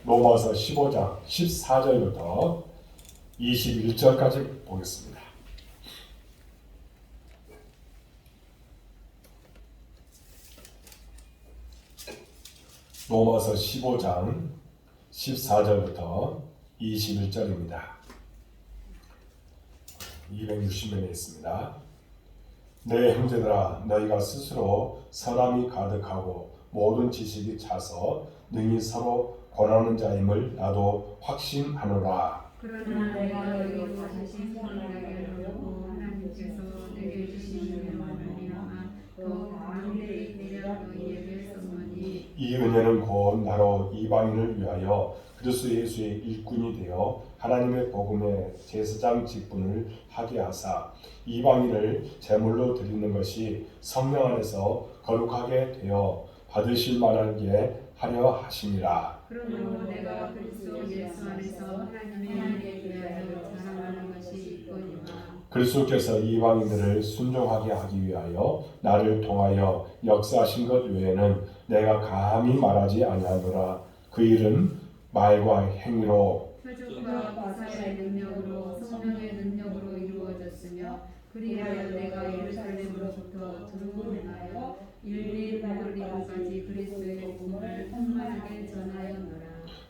로마서 15장 14절부터 21절까지 보겠습니다. 로마서 15장 14절부터 21절입니다. 260면에 있습니다. 내 형제들아, 너희가 스스로 선함이 가득하고 모든 지식이 차서 능히 서로 권하는 자임을 나도 확신하노라. 그러나 내가 너희로 다시 생각하게 하려고 하나님께서 내게 주신 은혜로 말미암아 더 강하게 내려 너희에게 썼노니 이 은혜는 곧 나로 이방인을 위하여 그리스도 예수의 일꾼이 되어 하나님의 복음의 제사장 직분을 하게 하사 이방인을 제물로 드리는 것이 성령 안에서 거룩하게 되어 받으실 만하게 하려 하심이라. 그러므로 내가 그리스도 예수 안에서 하나님의 위하여 자랑하는 것이 있거니와 그리스도께서 이방인들을 순종하게 하기 위하여 나를 통하여 역사하신 것 외에는 내가 감히 말하지 아니하노라. 그 일은 말과 행위로 표적과 가사의 능력으로 성령의 능력으로 이루어졌으며 그리하여 내가 예루살렘으로부터 들어오나여 일일 바울리까지 그리스도의 복음을 풍만하게 전하였노라.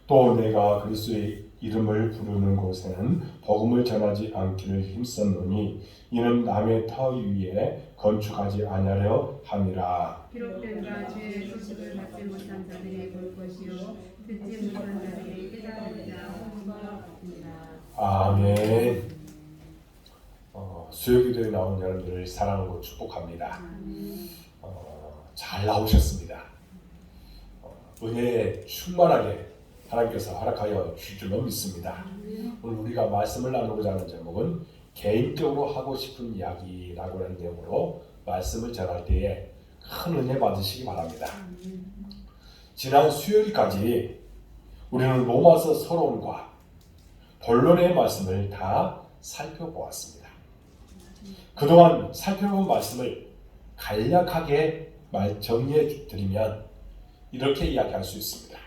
또 내가 그리스도의 이름을 부르는 곳에는 복음을 전하지 않기를 힘썼노니 이는 남의 터 위에 건축하지 아니하려 함이라. 기록된 바 주의 소식을 받지 못한 자들이 볼 것이요 듣지 못한 자들이 깨닫는 자 홍수와 같으니라. 아멘. 수요기도에 나온 여러분들을 사랑하고 축복합니다. 잘 나오셨습니다. 은혜에 충만하게 하나님께서 허락하여 주실 줄로 믿습니다. 오늘 우리가 말씀을 나누고자 하는 제목은 개인적으로 하고 싶은 이야기라고 하는 내용으로 말씀을 전할 때에 큰 은혜 받으시기 바랍니다. 지난 수요일까지 우리는 로마서 서론과 본론의 말씀을 다 살펴보았습니다. 그동안 살펴본 말씀을 간략하게 정리해 드리면 이렇게 이야기할 수 있습니다.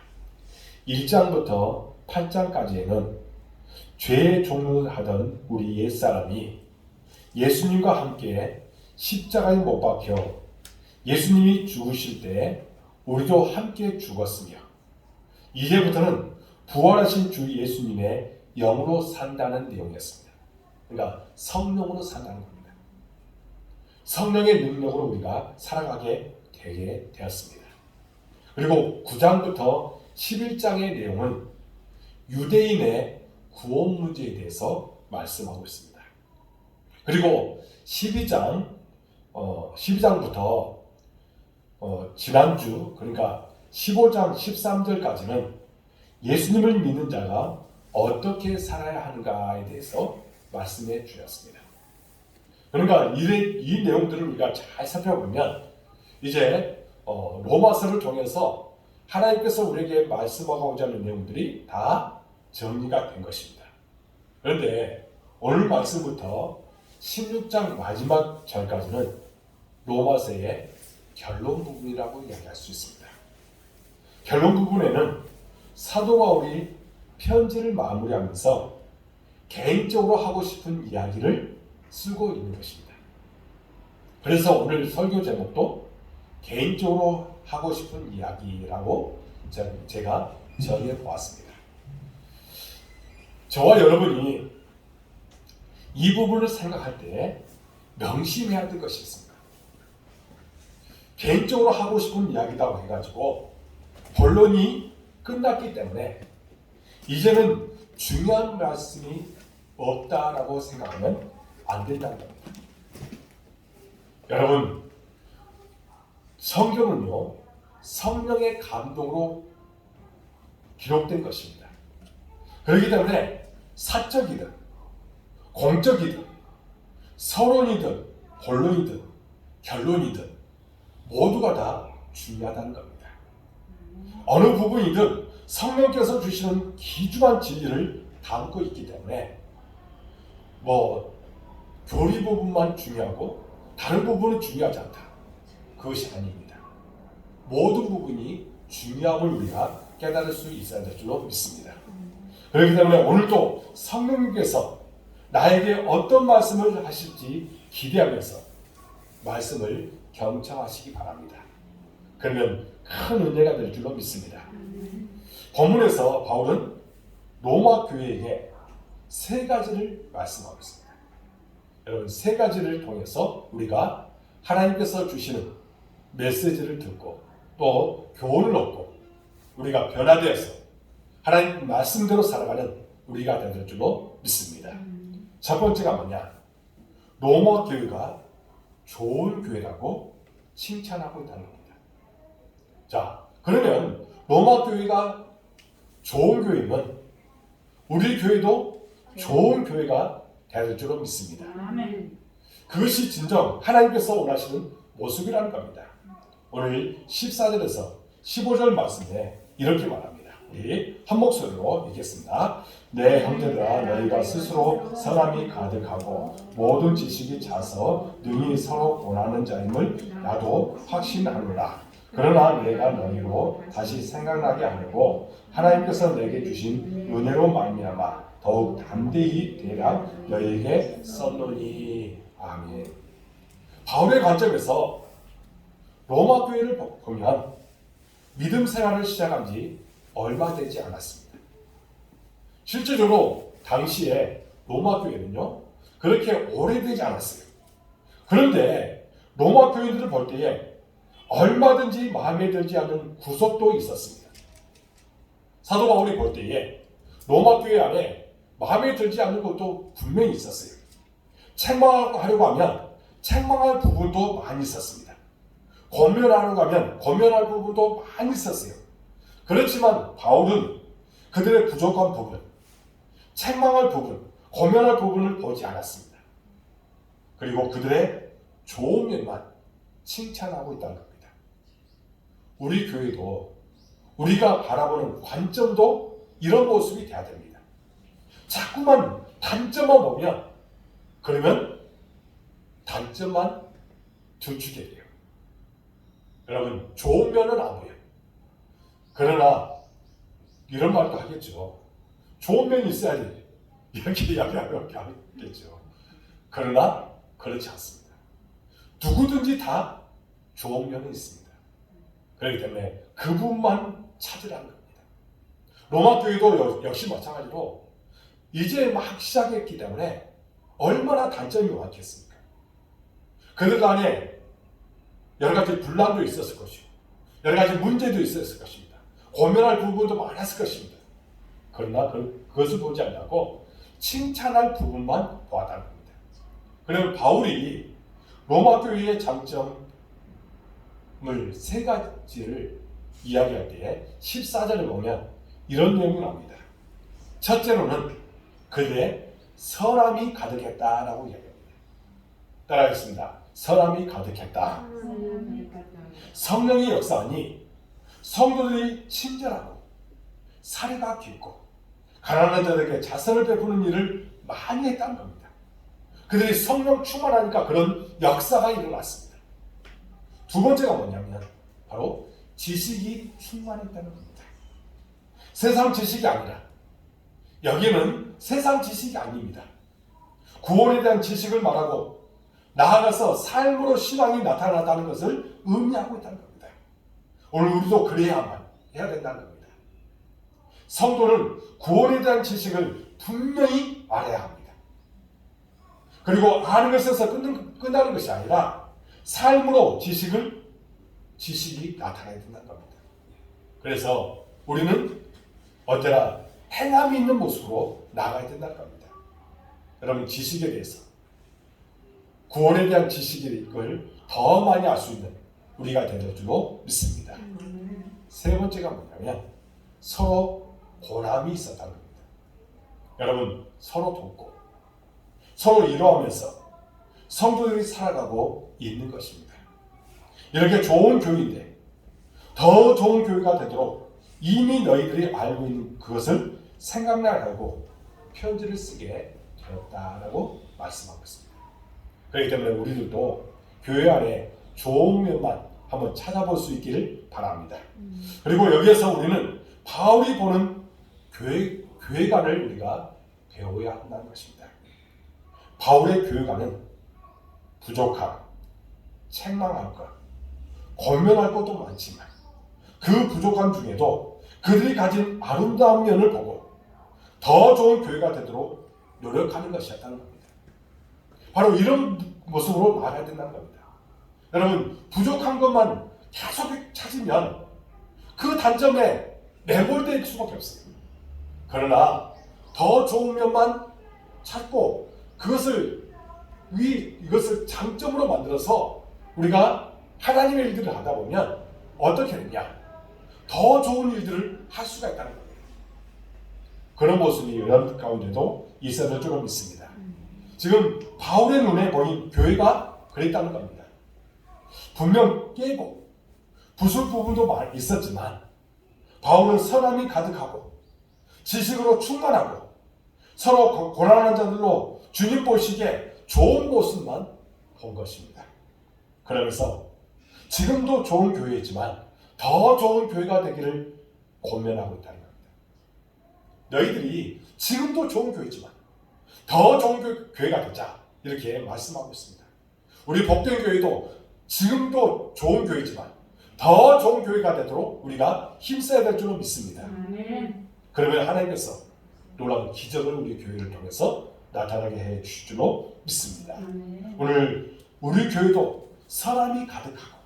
1장부터 8장까지에는 죄의 종로를 하던 우리 옛사람이 예수님과 함께 십자가에 못 박혀 예수님이 죽으실 때 우리도 함께 죽었으며 이제부터는 부활하신 주 예수님의 영으로 산다는 내용이었습니다. 그러니까 성령으로 산다는 겁니다. 성령의 능력으로 우리가 살아가게 되게 되었습니다. 그리고 9장부터 11장의 내용은 유대인의 구원 문제에 대해서 말씀하고 있습니다. 그리고 12장부터 지난주 그러니까 15장 13절까지는 예수님을 믿는 자가 어떻게 살아야 하는가에 대해서 말씀해 주셨습니다. 그러니까 이 내용들을 우리가 잘 살펴보면 이제 로마서를 통해서 하나님께서 우리에게 말씀하고자 하는 내용들이 다 정리가 된 것입니다. 그런데 오늘 말씀부터 16장 마지막 절까지는 로마서의 결론 부분이라고 이야기할 수 있습니다. 결론 부분에는 사도 바울이 편지를 마무리하면서 개인적으로 하고 싶은 이야기를 쓰고 있는 것입니다. 그래서 오늘 설교 제목도 개인적으로 하고 싶은 이야기라고 제가 정해 보았습니다. 저와 여러분이 이 부분을 생각할 때 명심해야 될 것이 있습니다. 개인적으로 하고 싶은 이야기라고 해가지고 본론이 끝났기 때문에 이제는 중요한 말씀이 없다라고 생각하면 안 된다는 겁니다. 여러분, 성경은요 성령의 감동으로 기록된 것입니다. 그렇기 때문에 사적이든 공적이든 서론이든 본론이든 결론이든 모두가 다 중요하다는 겁니다. 어느 부분이든 성령께서 주시는 귀중한 진리를 담고 있기 때문에 교리 부분만 중요하고 다른 부분은 중요하지 않다. 그것이 아닙니다. 모든 부분이 중요함을 우리가 깨달을 수 있어야 될 줄로 믿습니다. 그렇기 때문에 오늘도 성령님께서 나에게 어떤 말씀을 하실지 기대하면서 말씀을 경청하시기 바랍니다. 그러면 큰 은혜가 될 줄로 믿습니다. 본문에서 바울은 로마 교회에게 세 가지를 말씀하고 있습니다. 여러분, 세 가지를 통해서 우리가 하나님께서 주시는 메시지를 듣고 또 교훈을 얻고 우리가 변화되어서 하나님 말씀대로 살아가는 우리가 될 줄로 믿습니다. 첫 번째가 뭐냐? 로마 교회가 좋은 교회라고 칭찬하고 있다는 겁니다. 자, 그러면 로마 교회가 좋은 교회면 우리 교회도 좋은 교회가 될 줄로 믿습니다. 아멘. 그것이 진정 하나님께서 원하시는 모습이라는 겁니다. 오늘 14절에서 15절 말씀에 이렇게 말합니다. 우리 한 목소리로 읽겠습니다. 내 형제들아, 너희가 스스로 선함이 가득하고 모든 지식이 차서 능히 서로 원하는 자임을 나도 확신하노라. 그러나 내가 너희로 다시 생각나게 하려고 하나님께서 내게 주신 은혜로 말미암아 더욱 담대히 대략 너희에게 썼노니. 아멘. 바울의 관점에서 로마 교회를 보면 믿음 생활을 시작한 지 얼마 되지 않았습니다. 실제적으로 당시에 로마 교회는요 그렇게 오래되지 않았어요. 그런데 로마 교인들을 볼 때에 얼마든지 마음에 들지 않는 구석도 있었습니다. 사도 바울이 볼 때에 로마 교회 안에 마음에 들지 않는 것도 분명히 있었어요. 책망하려고 하면 책망할 부분도 많이 있었습니다. 권면하려고 하면 권면할 부분도 많이 있었어요. 그렇지만 바울은 그들의 부족한 부분, 책망할 부분, 권면할 부분을 보지 않았습니다. 그리고 그들의 좋은 면만 칭찬하고 있다는 겁니다. 우리 교회도 우리가 바라보는 관점도 이런 모습이 돼야 됩니다. 자꾸만 단점만 보면 그러면 단점만 들추게 돼요. 여러분, 좋은 면은 안 보여요. 그러나 이런 말도 하겠죠. 좋은 면이 있어야지 이렇게 이야기하겠죠. 그러나 그렇지 않습니다. 누구든지 다 좋은 면이 있습니다. 그렇기 때문에 그 부분만 찾으라는 겁니다. 로마 교회도 역시 마찬가지로 이제 막 시작했기 때문에 얼마나 단점이 많겠습니까? 그들 안에 여러 가지 분란도 있었을 것이고 여러 가지 문제도 있었을 것입니다. 고민할 부분도 많았을 것입니다. 그러나 그것을 보지 않고 칭찬할 부분만 보았다는 겁니다. 그러면 바울이 로마 교회의 장점을 세 가지를 이야기할 때 14절을 보면 이런 내용이 나옵니다. 첫째로는 그의 선함이 가득했다라고 이야기합니다. 따라하겠습니다. 선함이 가득했다. 성령의 역사하니 성도들이 친절하고 사리가 깊고 가난한 자들에게 자선을 베푸는 일을 많이 했다는 겁니다. 그들이 성령 충만하니까 그런 역사가 일어났습니다. 두 번째가 뭐냐면 바로 지식이 충만했다는 겁니다. 세상 지식이 아니라 여기는 세상 지식이 아닙니다. 구원에 대한 지식을 말하고 나아가서 삶으로 신앙이 나타났다는 것을 의미하고 있다는 겁니다. 오늘 우리도 그래야만 해야 된다는 겁니다. 성도는 구원에 대한 지식을 분명히 알아야 합니다. 그리고 아는 것에서 끝나는 것이 아니라 삶으로 지식이 나타나야 된다는 겁니다. 그래서 우리는 언제나 행함이 있는 모습으로 나아가야 된다는 겁니다. 여러분, 지식에 대해서 구원에 대한 지식을 더 많이 알 수 있는 우리가 될 줄로 믿습니다. 세 번째가 뭐냐면 서로 고람이 있었다는 겁니다. 여러분, 서로 돕고 서로 이로하면서 성도들이 살아가고 있는 것입니다. 이렇게 좋은 교회인데 더 좋은 교회가 되도록 이미 너희들이 알고 있는 그것을 생각나게 하고 편지를 쓰게 되었다라고 말씀하고 있습니다. 그렇기 때문에 우리들도 교회 안에 좋은 면만 한번 찾아볼 수 있기를 바랍니다. 그리고 여기에서 우리는 바울이 보는 교회관을 우리가 배워야 한다는 것입니다. 바울의 교회관은 부족함, 책망할 것, 권면할 것도 많지만 그 부족함 중에도 그들이 가진 아름다운 면을 보고 더 좋은 교회가 되도록 노력하는 것이었다는 겁니다. 바로 이런 모습으로 말해야 된다는 겁니다. 여러분, 부족한 것만 계속 찾으면 그 단점에 매몰될 수밖에 없어요. 그러나 더 좋은 면만 찾고 이것을 장점으로 만들어서 우리가 하나님의 일들을 하다 보면 어떻게 되냐? 더 좋은 일들을 할 수가 있다는 겁니다. 그런 모습이 여러분 가운데도 있어야 될 줄로 믿습니다. 지금 바울의 눈에 보인 교회가 그랬다는 겁니다. 분명 깨고 부술 부분도 있었지만 바울은 선함이 가득하고 지식으로 충만하고 서로 고난하는 자들로 주님 보시기에 좋은 모습만 본 것입니다. 그러면서 지금도 좋은 교회이지만 더 좋은 교회가 되기를 권면하고 있다는 겁니다. 너희들이 지금도 좋은 교회지만 더 좋은 교회가 되자, 이렇게 말씀하고 있습니다. 우리 복된교회도 지금도 좋은 교회지만 더 좋은 교회가 되도록 우리가 힘써야 될 줄로 믿습니다. 그러면 하나님께서 놀라운 기적을 우리 교회를 통해서 나타나게 해 주실 줄로 믿습니다. 오늘 우리 교회도 사람이 가득하고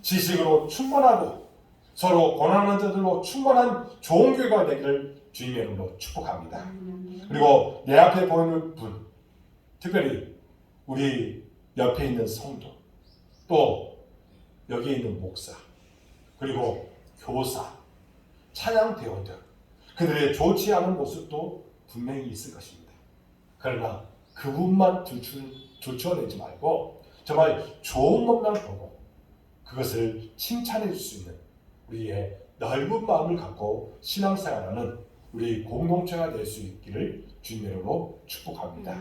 지식으로 충만하고 서로 고난하는 자들로 충만한 좋은 교회가 되기를 주님의 이름으로 축복합니다. 그리고 내 앞에 보이는 분, 특별히 우리 옆에 있는 성도, 또 여기에 있는 목사, 그리고 교사, 찬양대원들, 그들의 좋지 않은 모습도 분명히 있을 것입니다. 그러나 그분만 들추어내지 말고 정말 좋은 것만 보고 그것을 칭찬해 줄 수 있는 우리의 넓은 마음을 갖고 신앙생활하는 우리 공동체가 될 수 있기를 주님의 이름으로 축복합니다.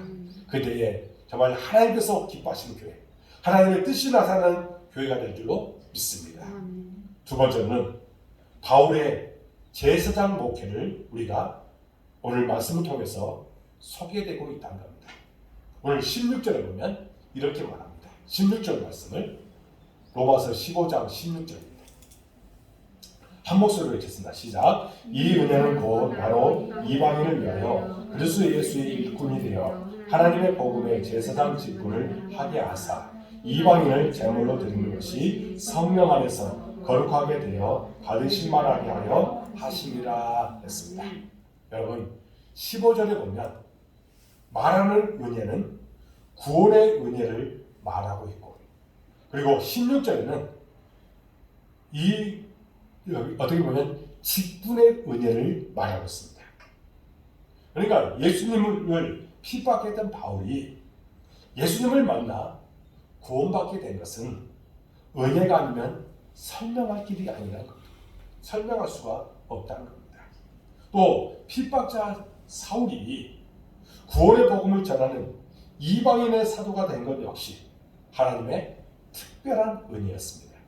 그때에 정말 하나님께서 기뻐하시는 교회, 하나님의 뜻이 나타나는 교회가 될 줄로 믿습니다. 두 번째는 바울의 제사장 목회를 우리가 오늘 말씀을 통해서 소개되고 있다는 겁니다. 오늘 16절에 보면 이렇게 말합니다. 16절 말씀을 로마서 15장 16절입니다. 한 목소리로 읽겠습니다. 시작. 이 은혜는 곧 나로 이방인을 위하여 그리스도 예수의 일꾼이 되어 하나님의 복음의 제사장 직분을 하게 하사 이방인을 제물로 드리는 것이 성령 안에서 거룩하게 되어 받으실 만하게 하여 하심이라 했습니다. 여러분, 15절에 보면 말하는 은혜는 구원의 은혜를 말하고 있고, 그리고 16절에는 어떻게 보면 직분의 은혜를 말하고 있습니다. 그러니까 예수님을 핍박했던 바울이 예수님을 만나 구원받게 된 것은 은혜가 아니면 설명할 길이 아니라는 겁니다. 설명할 수가 없다는 겁니다. 또 핍박자 사울이 구원의 복음을 전하는 이방인의 사도가 된 것 역시 하나님의 특별한 은혜였습니다.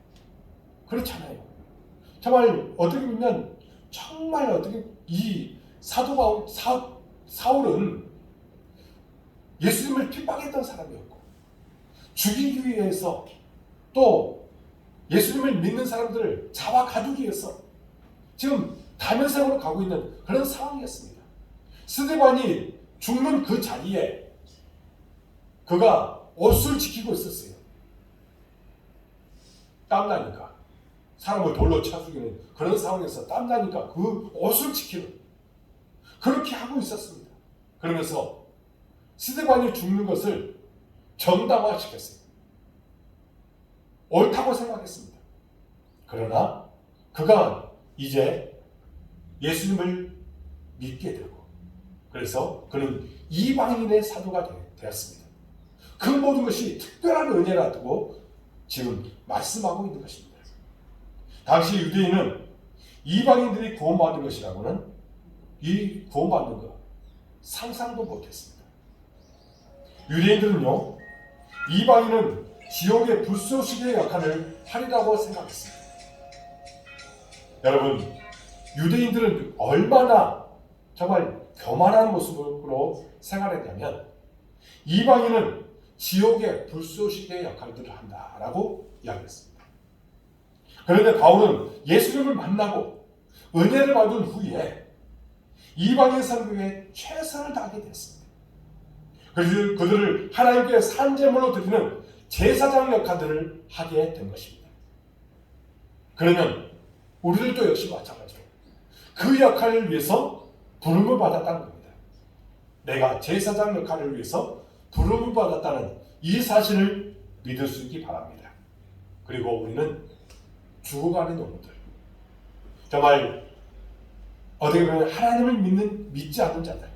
그렇잖아요. 정말 어떻게 보면 정말 어떻게 이 사도 사울은 예수님을 핍박했던 사람이었고 죽이기 위해서 또 예수님을 믿는 사람들을 잡아 가두기 위해서 지금 다면상으로 가고 있는 그런 상황이었습니다. 스데반이 죽는 그 자리에 그가 옷을 지키고 있었어요. 땀나니까 사람을 돌로 차 죽이는 그런 상황에서 땀나니까 그 옷을 지키는 그렇게 하고 있었습니다. 그러면서 스데반이 죽는 것을 정당화시켰어요. 옳다고 생각했습니다. 그러나 그가 이제 예수님을 믿게 되고 그래서 그는 이방인의 사도가 되었습니다. 그 모든 것이 특별한 은혜라고 지금 말씀하고 있는 것입니다. 당시 유대인은 이방인들이 구원받는 것이라고는 이 구원받는 것 상상도 못했습니다. 유대인들은요, 이방인은 지옥의 불쏘시개의 역할을 하리라고 생각했습니다. 여러분, 유대인들은 얼마나 정말 교만한 모습으로 생활했냐면 이방인은 지옥의 불쏘시개의 역할들을 한다라고 이야기했습니다. 그런데 바울은 예수님을 만나고 은혜를 받은 후에 이방인 선교에 최선을 다하게 됐습니다. 그래서 그들을 하나님께 산제물로 드리는 제사장 역할들을 하게 된 것입니다. 그러면 우리들도 역시 마찬가지로 그 역할을 위해서 부름을 받았다는 겁니다. 내가 제사장 역할을 위해서 부름을 받았다는 이 사실을 믿을 수 있기 바랍니다. 그리고 우리는 죽어가는 영혼들, 정말 어떻게 보면 하나님을 믿지 않는 자들,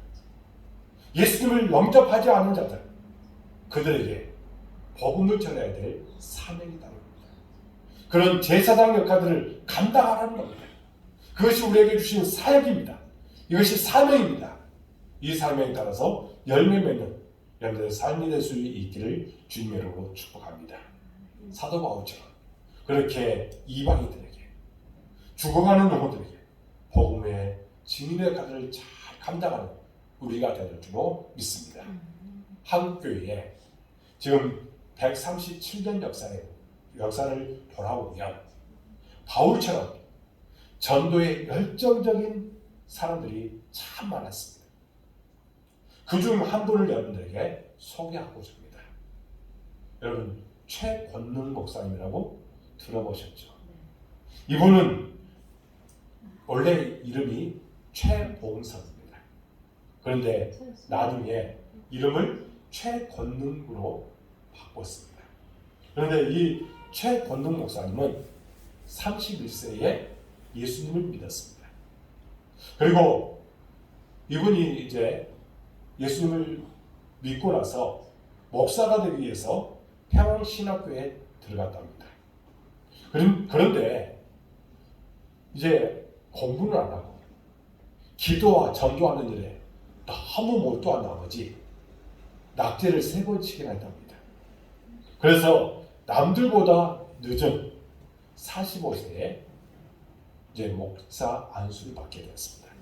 예수님을 영접하지 않는 자들, 그들에게 복음을 전해야 될 사명이라는 겁니다. 그런 제사장 역할들을 감당하라는 겁니다. 그것이 우리에게 주신 사역입니다. 이것이 사명입니다. 이 사명에 따라서 열매 맺는 여러분들의 삶이 될 수 있기를 주님으로 축복합니다. 사도 바울처럼 그렇게 이방인들에게 죽어가는 영혼들에게 복음의 증인의 역할을 잘 감당하는 우리가 될 줄로 믿습니다. 한국교회에 지금 137년 역사를 돌아보면 바울처럼 전도에 열정적인 사람들이 참 많았습니다. 그중 한 분을 여러분들에게 소개하고자 합니다. 여러분 최권능 목사님이라고 들어보셨죠? 이분은 원래 이름이 최봉선입니다. 그런데 나중에 이름을 최권능으로 바꿨습니다. 그런데 이 최권능 목사님은 31세에 예수님을 믿었습니다. 그리고 이분이 이제 예수님을 믿고 나서 목사가 되기 위해서 평양신학교에 들어갔답니다. 그런데 이제 공부는 안 하고 기도와 전도하는 일에 너무 몰두한 나머지 낙제를 3번씩이나 했답니다. 그래서 남들보다 늦은 45세에 이제 목사 안수를 받게 되었습니다.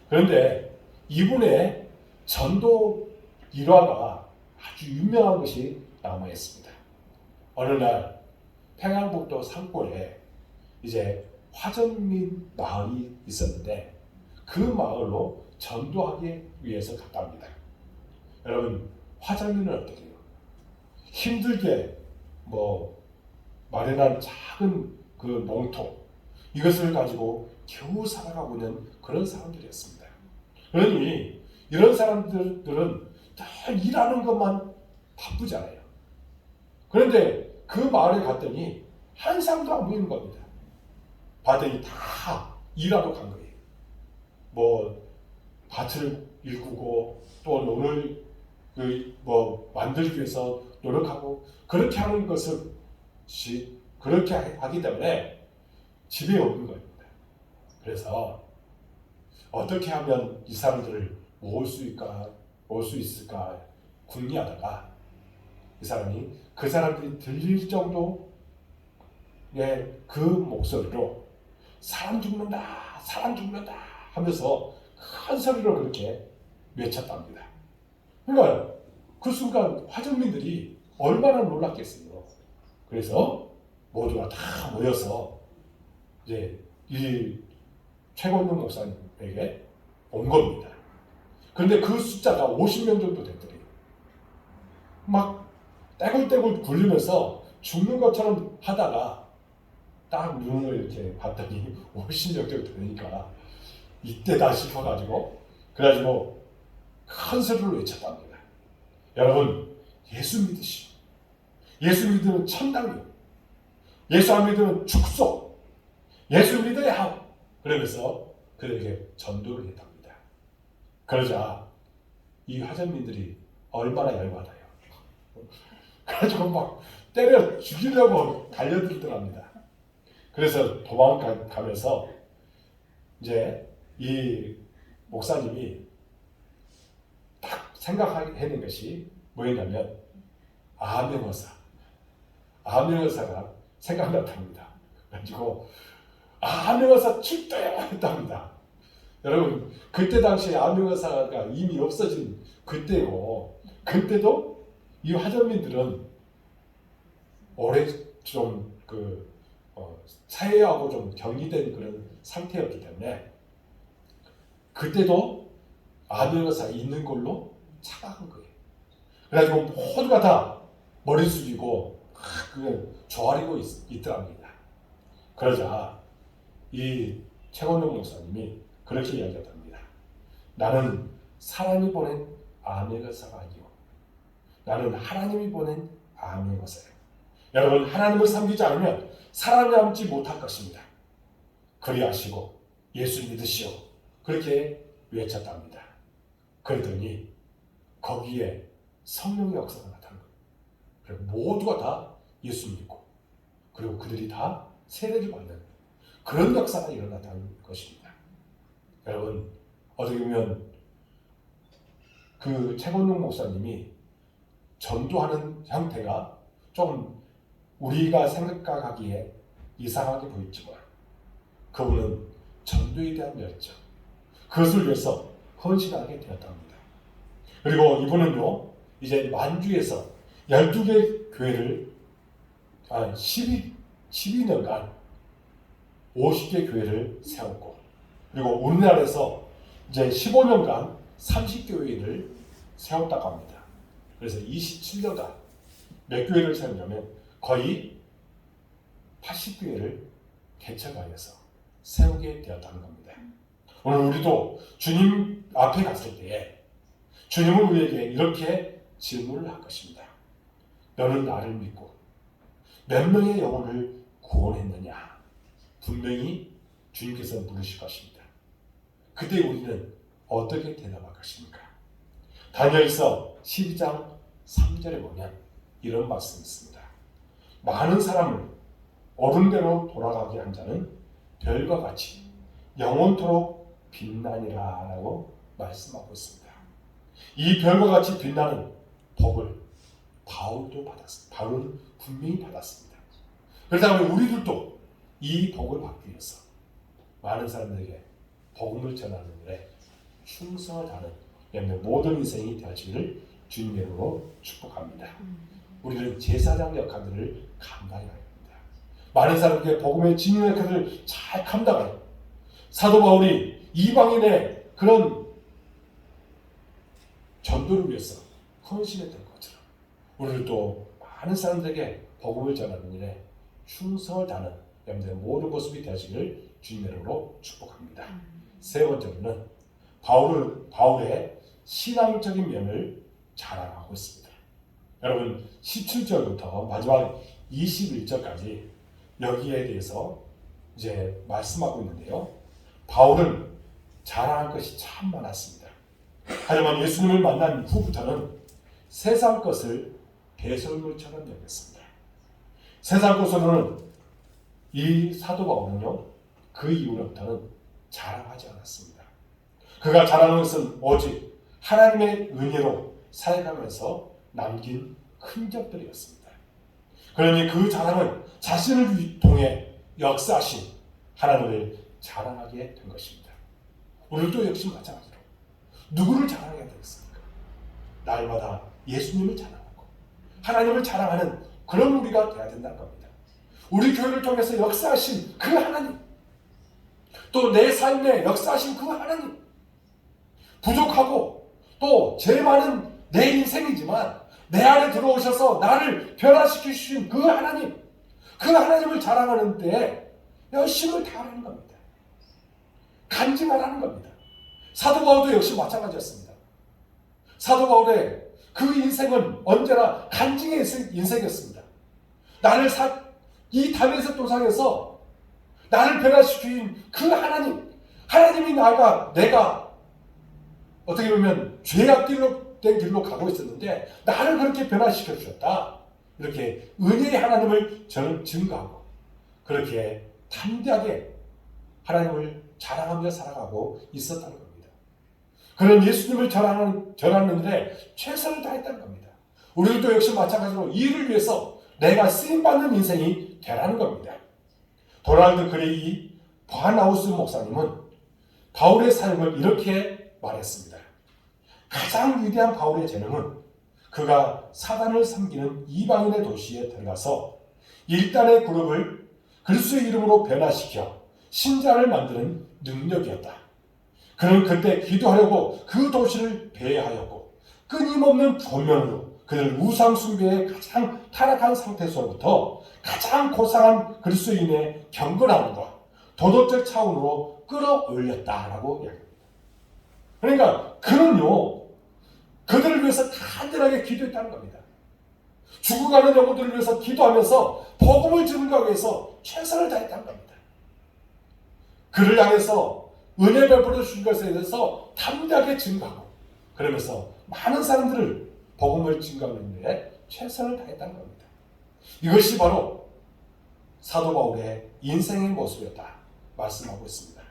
그런데 이분의 전도 일화가 아주 유명한 것이 남아 있습니다. 어느 날 평양북도 산골에 이제 화전민 마을이 있었는데 그 마을로 전도하기 위해서 갔답니다. 여러분 화전민은 어떻게 해요? 힘들게 마련한 작은 그 농토 이것을 가지고 겨우 살아가고 있는 그런 사람들이었습니다. 그러니 이런 사람들은 다 일하는 것만 바쁘잖아요. 그런데 그 마을에 갔더니 한 사람도 안 보이는 겁니다. 봤더니 다 일하러 간 거예요. 밭을 일구고 또 논을 만들기 위해서 노력하고 그렇게 하는 것이 그렇게 하기 때문에 집에 없는 겁니다. 그래서 어떻게 하면 이 사람들을 모을 수 있을까 궁리하다가 이 사람이 그 사람들이 들릴 정도의 그 목소리로 사람 죽는다 하면서 큰 소리로 그렇게 외쳤답니다. 그러니까 그 순간 화전민들이 얼마나 놀랐겠어요. 그래서 모두가 다 모여서 이제 이 최권능 목사님에게 온 겁니다. 그런데 그 숫자가 50명 정도 됐더래요. 막 떼굴떼굴 굴리면서 죽는 것처럼 하다가 딱 눈을 이렇게 봤더니 50명 정도 되니까 이때다 싶어가지고 그래가지고 큰 소리로 외쳤답니다. 여러분 예수 믿으시오. 예수 믿으면 천당이요. 예수 안 믿으면 축소. 예수 믿어야 하오. 그러면서 그들에게 전도를 했답니다. 그러자 이 화전민들이 얼마나 열받아요. 그래가지고 막 때려 죽이려고 달려들더랍니다. 그래서 도망가면서 이제 이 목사님이 딱 생각하는 것이 뭐였냐면 암행어사가 생각났답니다. 그래가지고 암행어사 출두해야 했답니다. 여러분, 그때 당시에 암행어사가 이미 없어진 그때고, 그때도 이 화전민들은 오래 좀 사회하고 좀 격리된 그런 상태였기 때문에 그때도 암행어사가 있는 걸로 착각한 거예요. 그래가지고 모두가 다 머리 숙이고 조아리고 있더랍니다. 그러자 이 최건용 목사님이 그렇게 이야기했답니다. 나는 사람이 보낸 암행어사가 아니요, 나는 하나님이 보낸 암행어사예요. 여러분, 하나님을 섬기지 않으면 살아남지 못할 것입니다. 그리하시고 예수 믿으시오, 그렇게 외쳤답니다. 그랬더니 거기에 성령의 역사가 나타난 거예요. 그리고 모두가 다 예수 믿고, 그리고 그들이 다 세례를 받는 그런 역사가 일어났다는 것입니다. 여러분, 어떻게 보면 그 최건용 목사님이 전도하는 형태가 좀 우리가 생각하기에 이상하게 보이지만 그분은 전도에 대한 열정, 그것을 위해서 헌신하게 되었답니다. 그리고 이분은요, 이제 만주에서 12개 교회를 12년간 50개 교회를 세웠고, 그리고 우리나라에서 이제 15년간 30교회를 세웠다고 합니다. 그래서 27년간 몇 교회를 세웠냐면 거의 80교회를 개척하여서 세우게 되었다는 겁니다. 오늘 우리도 주님 앞에 갔을 때에 주님은 우리에게 이렇게 질문을 할 것입니다. 너는 나를 믿고 몇 명의 영혼을 구원했느냐? 분명히 주님께서 물으실 것입니다. 그때 우리는 어떻게 대답할 것입니까? 다니엘서 12장 3절에 보면 이런 말씀이 있습니다. 많은 사람을 옳은 대로 돌아가게 한 자는 별과 같이 영원토록 빛나니라 라고 말씀하고 있습니다. 이 별과 같이 빛나는 복을 바울도 받았습니다. 바울은 분명히 받았습니다. 그렇다면 우리들도 이 복을 받기 위해서 많은 사람들에게 복음을 전하는 일에 충성을 다하는 모든 인생이 되어지기를 주님의 이름으로 축복합니다. 우리는 제사장 역할들을 감당해야 합니다. 많은 사람들에게 복음의 진인 역할을 잘 감당해요. 사도 바울이 이방인의 그런 전도를 위해서 헌신했던 것처럼 우리도 많은 사람들에게 복음을 전하는 일에 충성을 다하는 여러분들의 모든 모습이 되시기를 주님의 이름으로 축복합니다. 세 번째로는 바울의 신앙적인 면을 자랑하고 있습니다. 여러분, 17절부터 마지막 21절까지 여기에 대해서 이제 말씀하고 있는데요. 바울은 자랑할 것이 참 많았습니다. 하지만 예수님을 만난 후부터는 세상 것을 배설물처럼 여겼습니다. 세상 것으로는 이 사도 바울은요, 그 이후로부터는 자랑하지 않았습니다. 그가 자랑하는 것은 오직 하나님의 은혜로 살아가면서 남긴 흔적들이었습니다. 그러니 그 자랑은 자신을 통해 역사하신 하나님을 자랑하게 된 것입니다. 오늘도 역시 마찬가지로 누구를 자랑해야 되겠습니까? 날마다 예수님을 자랑하고 하나님을 자랑하는 그런 우리가 되어야 된다는 겁니다. 우리 교회를 통해서 역사하신 그 하나님, 또 내 삶에 역사하신 그 하나님, 부족하고 또 죄 많은 내 인생이지만 내 안에 들어오셔서 나를 변화시키신 그 하나님, 그 하나님을 자랑하는 때 열심을 다하는 겁니다. 간증하라는 겁니다. 사도 바울도 역시 마찬가지였습니다. 사도 바울의 그 인생은 언제나 간증의 인생이었습니다. 나를 이 다메섹 도상에서 나를 변화시킨 그 하나님, 하나님이 내가 어떻게 보면 죄악된 길로 가고 있었는데 나를 그렇게 변화시켜 주셨다. 이렇게 은혜의 하나님을 저는 증거하고 그렇게 담대하게 하나님을 자랑하며 살아가고 있었다는 겁니다. 그런 예수님을 전하는데 최선을 다했다는 겁니다. 우리도 역시 마찬가지로 이 일을 위해서 내가 쓰임받는 인생이 되라는 겁니다. 도널드 그레이 바나우스 목사님은 바울의 사역을 이렇게 말했습니다. 가장 위대한 바울의 재능은 그가 사단을 섬기는 이방인의 도시에 들어가서 일단의 그룹을 그리스도의 이름으로 변화시켜 신자를 만드는 능력이었다. 그는 그때 기도하려고 그 도시를 배회하였고 끊임없는 조명으로 그들 우상 숭배의 가장 타락한 상태에서부터 가장 고상한 그리스도인의 경건함과 도덕적 차원으로 끌어올렸다라고 이야기합니다. 그러니까 그는요, 그들을 위해서 간절하게 기도했다는 겁니다. 죽어가는 영혼들을 위해서 기도하면서 복음을 증거하기 위해서 최선을 다했다는 겁니다. 그를 향해서 은혜 베풀어 주신 것에 대해서 담대하게 증거하고 그러면서 많은 사람들을 복음을 증거하는 데 최선을 다했다는 겁니다. 이것이 바로 사도 바울의 인생의 모습이었다 말씀하고 있습니다.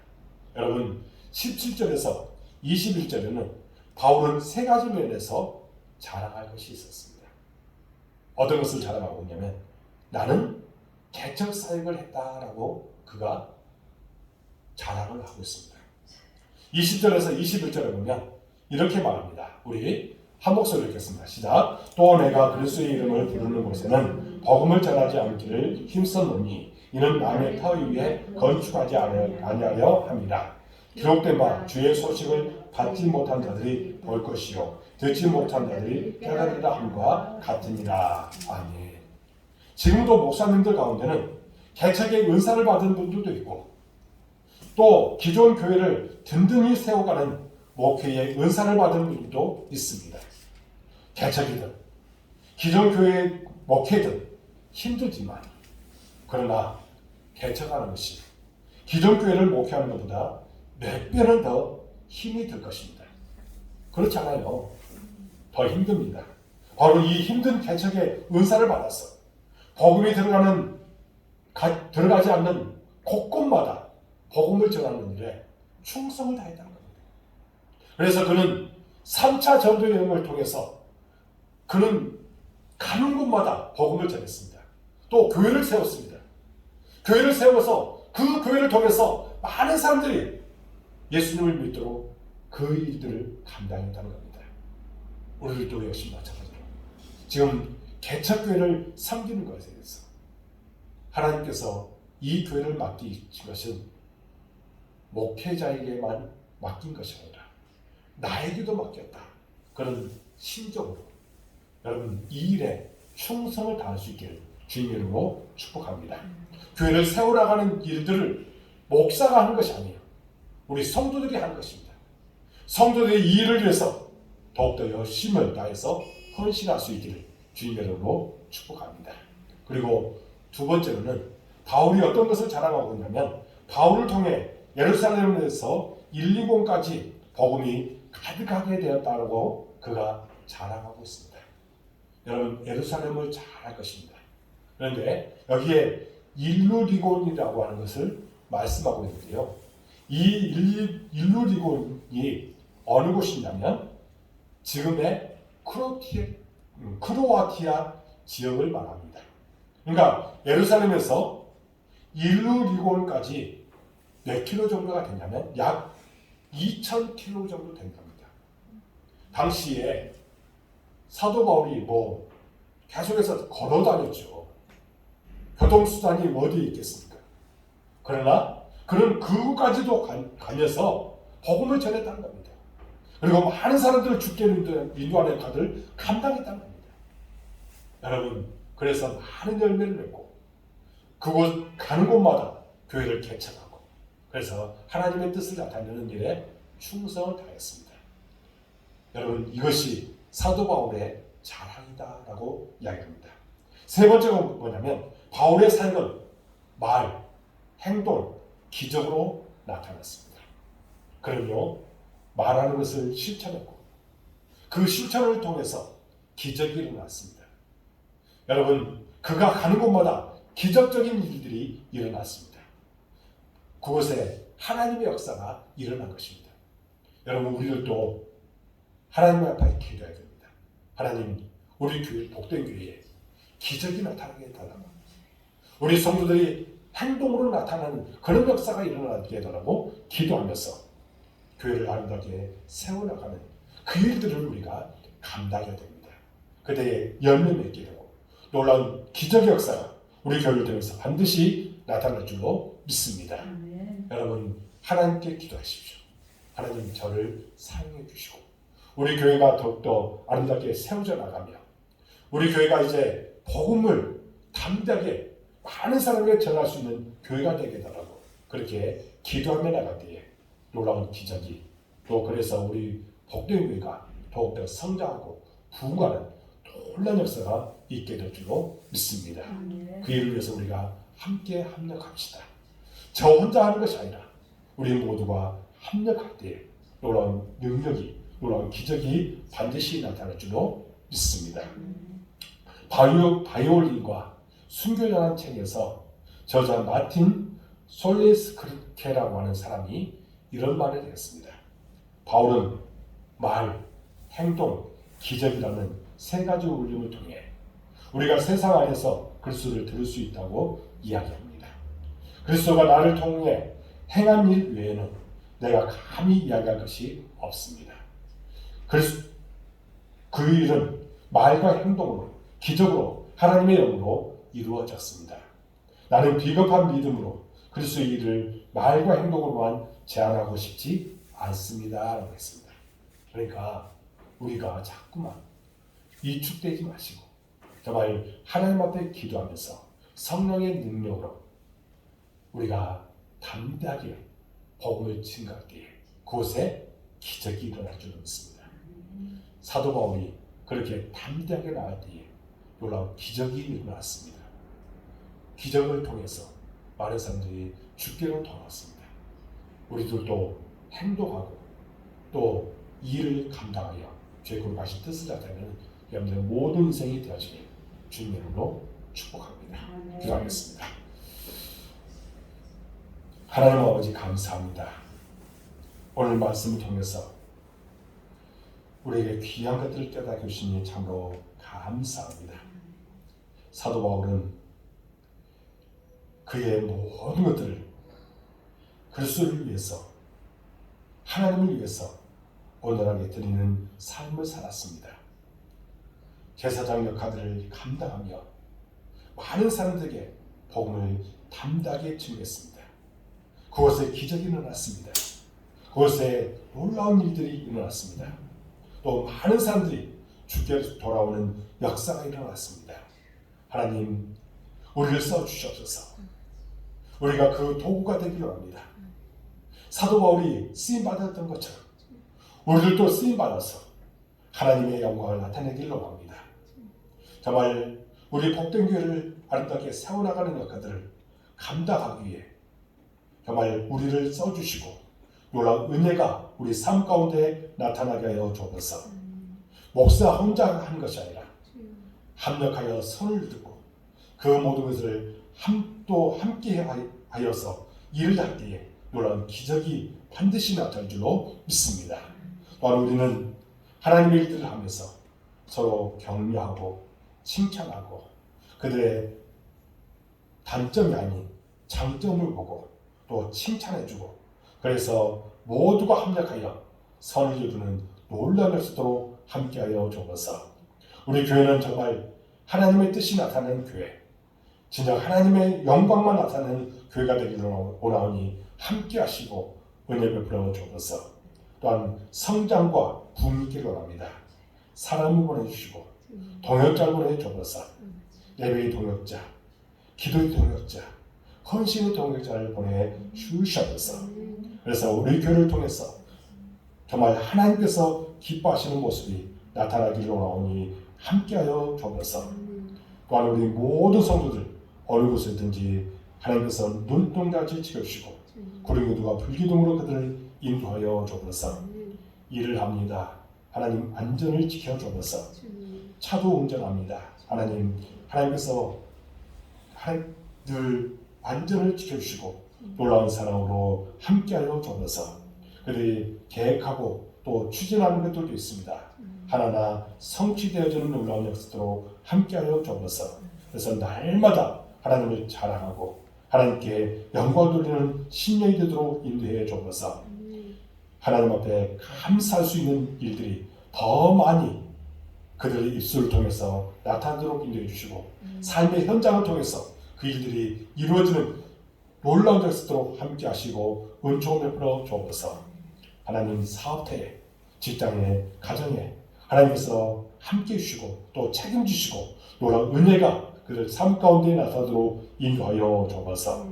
여러분 17절에서 21절에는 바울은 세 가지 면에서 자랑할 것이 있었습니다. 어떤 것을 자랑하고 있냐면 나는 개척 사역을 했다라고 그가 자랑을 하고 있습니다. 20절에서 21절에 보면 이렇게 말합니다. 우리 한 목소리로 읽겠습니다. 시작. 또 내가 그리스도의 이름을 부르는 곳에는 복음을 전하지 않기를 힘썼노니 이는 남의 터 위에 건축하지 아니하려 함이라. 기록된 바 주의 소식을 받지 못한 자들이 볼 것이요 듣지 못한 자들이 깨달으리라 함과 같으니라. 아멘. 지금도 목사님들 가운데는 개척의 은사를 받은 분들도 있고 또 기존 교회를 든든히 세워가는 목회의 은사를 받은 분들도 있습니다. 개척이든 기존 교회의 목회든 힘들지만 그러나 개척하는 것이 기존 교회를 목회하는 것보다 몇 배는 더 힘이 들 것입니다. 그렇지 않아요? 더 힘듭니다. 바로 이 힘든 개척의 은사를 받아서 복음이 들어가지 않는 곳곳마다 복음을 전하는 일에 충성을 다했다는 겁니다. 그래서 그는 3차 전도 여행을 통해서 그는 가는 곳마다 복음을 전했습니다. 또 교회를 세웠습니다. 교회를 세워서 그 교회를 통해서 많은 사람들이 예수님을 믿도록 그 일들을 감당했다는 겁니다. 우리들도 역시 마찬가지로 지금 개척교회를 섬기는 것에 대해서 하나님께서 이 교회를 맡기신 것은 목회자에게만 맡긴 것이 아니라 나에게도 맡겼다. 그런 심정으로 여러분 이 일에 충성을 다할 수 있기를 주님의 이름으로 축복합니다. 교회를 세워나가는 일들을 목사가 하는 것이 아니에요. 우리 성도들이 하는 것입니다. 성도들이 이 일을 위해서 더욱더 열심을 다해서 헌신할 수 있기를 주님의 이름으로 축복합니다. 그리고 두 번째로는 바울이 어떤 것을 자랑하고 있냐면 바울을 통해 예루살렘에서 1, 2공까지 복음이 가득하게 되었다고 그가 자랑하고 있습니다. 여러분 예루살렘을 잘 알 것입니다. 그런데 여기에 일루리곤이라고 하는 것을 말씀하고 있는데요. 이 일루리곤이 어느 곳이냐면 지금의 크로아티아 지역을 말합니다. 그러니까 예루살렘에서 일루리곤까지 몇 킬로 정도가 되냐면 약 2,000킬로 정도 된답니다. 당시에 사도 바울이 계속해서 걸어 다녔죠. 교통수단이 어디에 있겠습니까? 그러나 그는 그곳까지도 가면서 복음을 전했다는 겁니다. 그리고 많은 사람들을 죽게 인도하는 역할을 감당했다는 겁니다. 여러분 그래서 많은 열매를 맺고 그곳 가는 곳마다 교회를 개척하고 그래서 하나님의 뜻을 나타내는 일에 충성을 다했습니다. 여러분 이것이 사도 바울의 자랑이다라고 이야기합니다. 세 번째가 뭐냐면 바울의 사역은 말, 행동, 기적으로 나타났습니다. 그럼요 말하는 것을 실천했고 그 실천을 통해서 기적이 일어났습니다. 여러분 그가 가는 곳마다 기적적인 일들이 일어났습니다. 그곳에 하나님의 역사가 일어난 것입니다. 여러분 우리들도 하나님 앞에 기도해야 됩니다. 하나님 우리 교회 복된 교회에 기적이 나타나게 해달라고 우리 성도들이 행동으로 나타나는 그런 역사가 일어나게 되라고 기도하면서 교회를 아름답게 세워나가는 그 일들을 우리가 감당해야 됩니다. 그때에 열매 맺게 되고 놀라운 기적의 역사가 우리 교회를 통해서 반드시 나타날 줄로 믿습니다. 여러분 하나님께 기도하십시오. 하나님 저를 사용해 주시고 우리 교회가 더욱더 아름답게 세워져 나가며 우리 교회가 이제 복음을 담대하게 많은 사람에게 전할 수 있는 교회가 되게 달라고 그렇게 기도하며 나갈 때에 놀라운 기적이 또 그래서 우리 복된 교회가 더욱더 성장하고 부흥하는 놀라운 역사가 있게 될 줄로 믿습니다. 그 일을 위해서 우리가 함께 합력합시다. 저 혼자 하는 것이 아니라 우리 모두가 합력할 때 놀라운 능력이 놀라운 기적이 반드시 나타날 줄로 믿습니다. 바이올린과 순교라는 책에서 저자 마틴 솔레스크케라고 하는 사람이 이런 말을 했습니다. 바울은 말, 행동, 기적이라는 세 가지 울림을 통해 우리가 세상 안에서 그리스도를 들을 수 있다고 이야기합니다. 그리스도가 나를 통해 행한 일 외에는 내가 감히 이야기할 것이 없습니다. 그 일은 말과 행동으로 기적으로 하나님의 영으로 이루어졌습니다. 나는 비겁한 믿음으로 그리스도의 일을 말과 행동으로만 제한하고 싶지 않습니다. 라고 했습니다. 그러니까 우리가 자꾸만 위축되지 마시고 정말 하나님 앞에 기도하면서 성령의 능력으로 우리가 담대하게 복음을 증거할 때에 그곳에 기적이 일어날 줄 믿습니다. 사도 바울이 그렇게 담대하게 나갈 때에 놀라운 기적이 일어났습니다. 기적을 통해서 많은 사람들이 주께로 돌아왔습니다. 우리들도 행동하고 또 일을 감당하여 주의 거룩하신 뜻을 나타내는 여러분들의 모든 인생이 되어지길 주님의 이름으로 축복합니다. 기도하겠습니다. 하나님 아버지 감사합니다. 오늘 말씀을 통해서 우리에게 귀한 것들을 깨닫게 주시니 참으로 감사합니다. 사도 바울은 그의 모든 것들을 그리스도를 위해서 하나님을 위해서 온전하게 드리는 삶을 살았습니다. 제사장 역할들을 감당하며 많은 사람들에게 복음을 담대하게 증거했습니다. 그곳에 기적이 일어났습니다. 그곳에 놀라운 일들이 일어났습니다. 또 많은 사람들이 주께 돌아오는 역사가 일어났습니다. 하나님, 우리를 써주시옵소서. 우리가 그 도구가 되기로 합니다. 사도 바울이 쓰임받았던 것처럼 우리들도 쓰임받아서 하나님의 영광을 나타내기로 합니다. 정말 우리 복된 교회를 아름답게 세워나가는 역할들을 감당하기 위해 정말 우리를 써주시고 놀라운 은혜가 우리 삶 가운데 나타나게 하여 주옵소서. 목사 혼자 하는 것이 아니라 합력하여 손을 들고 그 모든 것을 또 함께 하여서 일을 할 때에 놀라운 기적이 반드시 나타날 줄로 믿습니다. 또한 우리는 하나님의 일들을 하면서 서로 격려하고 칭찬하고 그들의 단점이 아닌 장점을 보고 또 칭찬해주고 그래서 모두가 합력하여 선을 이루는 놀라운 역사로 함께하여 주옵소서. 우리 교회는 정말 하나님의 뜻이 나타나는 교회, 진정 하나님의 영광만 나타나는 교회가 되기를 원하오니 함께하시고 은혜 베풀어 주옵소서. 또한 성장과 부흥이 있기를 원합니다. 사람을 보내주시고 동역자를 보내주옵소서. 예배의 동역자, 기도의 동역자, 헌신의 동역자를 보내주시옵소서. 그래서 우리 교회를 통해서 정말 하나님께서 기뻐하시는 모습이 나타나기를 원하오니 함께하여 주옵소서. 또한 우리 모든 성도들 어느 곳에든지 하나님께서 눈동자같이 지켜주시고 구름 기둥과 불기둥으로 그들을 인도하여 주옵소서. 일을 합니다. 하나님 안전을 지켜주옵소서. 차도 운전합니다. 하나님께서 늘 안전을 지켜주시고 놀라운 사랑으로 함께하여 주옵소서. 그들이 계획하고 또 추진하는 것들도 있습니다. 하나하나 성취되어지는 놀라운 역사로 함께하여 주옵소서. 그래서 날마다 하나님을 자랑하고 하나님께 영광 돌리는 심령이 되도록 인도해 주옵소서. 하나님 앞에 감사할 수 있는 일들이 더 많이 그들의 입술을 통해서 나타나도록 인도해 주시고 삶의 현장을 통해서 그 일들이 이루어지는 놀라운 적수도록 함께 하시고 은총을 베풀어 주옵소서. 하나님 사업터에, 직장에, 가정에 하나님께서 함께 해주시고 또 책임지시고 놀라운 은혜가 그들 삶 가운데 나타나도록 인도하여 주옵소서.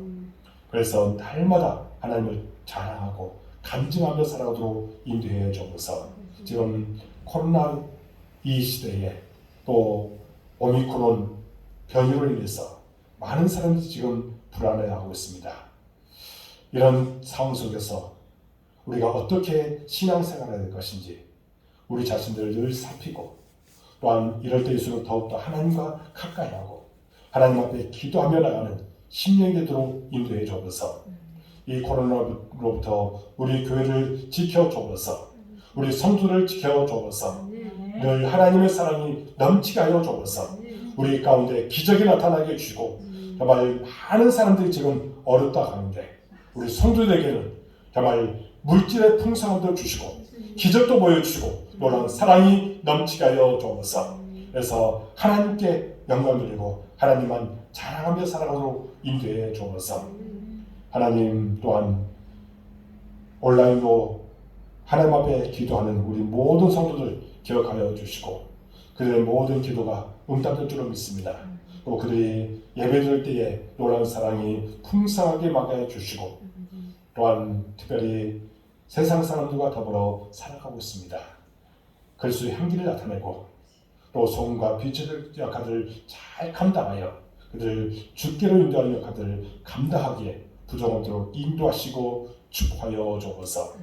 그래서 날마다 하나님을 자랑하고 간증하며 살아가도록 인도해 주옵소서. 지금 코로나 이 시대에 또 오미크론 변이로 인해서 많은 사람들이 지금 불안해하고 있습니다. 이런 상황 속에서 우리가 어떻게 신앙생활을 해야 될 것인지 우리 자신들을 늘 살피고 또한 이럴 때일수록 더욱더 하나님과 가까이 하고 하나님 앞에 기도하며 나가는 심령이 되도록 인도해 주옵소서. 이 코로나로부터 우리 교회를 지켜주옵소서. 우리 성도를 지켜주옵소서. 늘 하나님의 사랑이 넘치게 하여 주옵소서. 우리 가운데 기적이 나타나게 해주시고 정말 많은 사람들이 지금 어렵다 하는데 우리 성도들에게는 정말 물질의 풍성함도 주시고 기적도 보여주시고 놀라운 사랑이 넘치게 하여 주옵소서. 그래서 하나님께 영광 돌리고 하나님만 자랑하며 살아가도록 인도해 주옵소서. 하나님 또한 온라인으로 하나님 앞에 기도하는 우리 모든 성도들 기억하여 주시고 그들의 모든 기도가 응답될 줄로 믿습니다. 또 그들이 예배드릴 때에 놀라운 사랑이 풍성하게 막아 주시고 또한 특별히 세상 사람들과 더불어 살아가고 있습니다. 그리스도의 향기를 나타내고 또 소금과 빛의 역할을 잘 감당하여 그들을 주께로 인도하는 역할을 감당하기에 부정하도록 인도하시고 축복하여 주옵소서.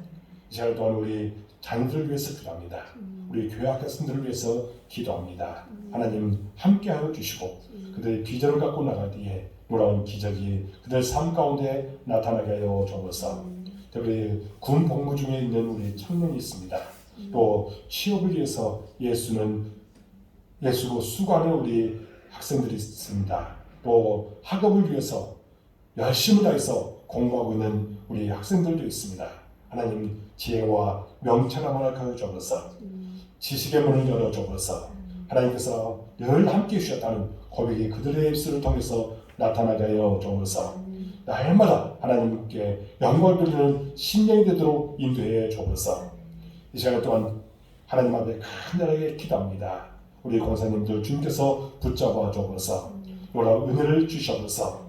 이 시간 동안 우리 자녀들을 위해서 기도합니다. 우리 교회 학생들을 위해서 기도합니다. 하나님 함께하여 주시고 그들의 비전을 갖고 나갈 때에 놀라운 기적이 그들 삶 가운데 나타나게 하여 주옵소서. 특별히 군 복무 중에 있는 우리 청년이 있습니다. 또 취업을 위해서 예수로 수고하는 우리 학생들이 있습니다. 또 학업을 위해서 열심을 다해서 공부하고 있는 우리 학생들도 있습니다. 하나님 지혜와 명철함을 허락하여 주옵소서. 지식의 문을 열어 주옵소서. 하나님께서 늘 함께 해주셨다는 고백이 그들의 입술을 통해서 나타나게 하여 주옵소서. 날마다 하나님께 영광을 돌리는 심령이 되도록 인도해 주옵소서. 이 시간 동안 하나님 앞에 간절하게 기도합니다. 우리 권사님들 주님께서 붙잡아 주옵소서. 놀라운 은혜를 주시옵소서.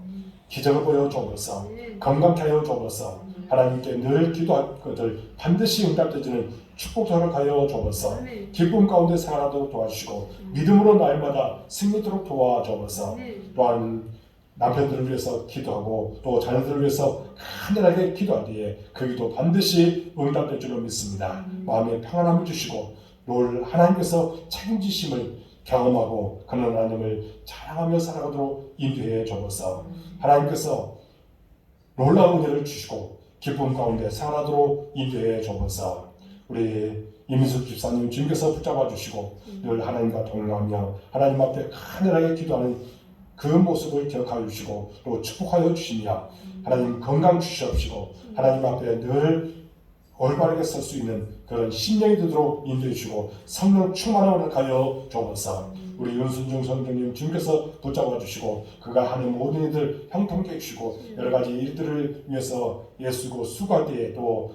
기적을 보여 주옵소서. 건강케 하여 주옵소서. 하나님께 늘 기도할 것들 반드시 응답되지는 축복 허락하여 주옵소서. 기쁨 가운데 살아가도록 도와주시고 믿음으로 날마다 승리토록 도와주옵소서. 또한 남편들을 위해서 기도하고 또 자녀들을 위해서 간절하게 기도할 때에 그 기도 반드시 응답될 줄로 믿습니다. 마음에 평안함을 주시고 늘 하나님께서 책임지심을 경험하고 그런 하나님을 자랑하며 살아가도록 인도해 주옵소서. 하나님께서 놀라운 은혜를 주시고 기쁨 가운데 살아가도록 인도해 주옵소서. 우리 이민숙 집사님 주님께서 붙잡아 주시고 늘 하나님과 동행하며 하나님 앞에 간절하게 기도하는 그 모습을 기억하여 주시고 또 축복하여 주시며 하나님 건강 주시옵시고 하나님 앞에 늘 올바르게 설 수 있는 그런 심령이 되도록 인도해 주시고 성령 충만함을 하여 주옵소서. 우리 윤순중 선생님 주님께서 붙잡아 주시고 그가 하는 모든 일들 형통케 해주시고 여러 가지 일들을 위해서 예수고 수고할 때에 또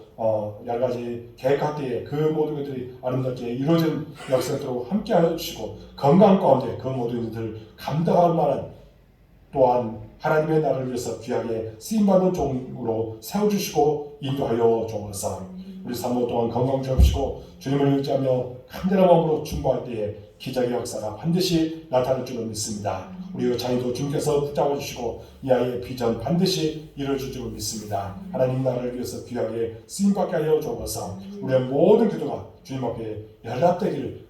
여러 가지 계획할 때에 그 모든 것들이 아름답게 이루어진 역사도록 함께하여 주시고 건강 가운데 그 모든 일들을 감당할 만한 또한 하나님의 나라를 위해서 귀하게 쓰임받는 종으로 세워주시고 인도하여 주옵소서. 우리 사모 또한 건강 주옵시고 주님을 의지하며 간절한 마음으로 충고할 때에 기적의 역사가 반드시 나타날 줄로 믿습니다. 우리 자녀도 주님께서 붙잡아 주시고 이 아이의 비전 반드시 이루어질 줄로 믿습니다. 하나님 나라를 위해서 귀하게 쓰임받게 하여 주옵소서. 우리의 모든 기도가 주님 앞에 연락되기를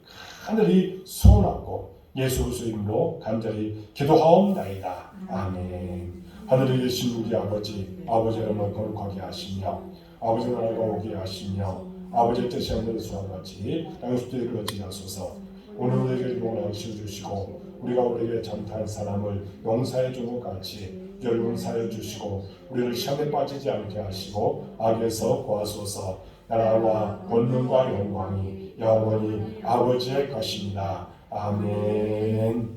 하늘이 소원하고 예수 그리스도 이름으로 간절히 기도하옵나이다. 아멘. 하늘에 계신 우리 아버지, 아버지의 이름을 거룩하게 하시며 아버지 나라가 오게 하시며 아버지의 뜻이 하늘에서 같이 땅에서도 이루어지게 하소서. 오늘 우리에게 일용할 양식을 주시고 우리가 우리에게 잘못한 사람을 용서해 준 것 같이 특별 용사여 주시고 우리를 시험에 빠지지 않게 하시고 악에서 구하소서. 나라와 권능과 영광이 영원히 아버지의 것입니다. 아멘.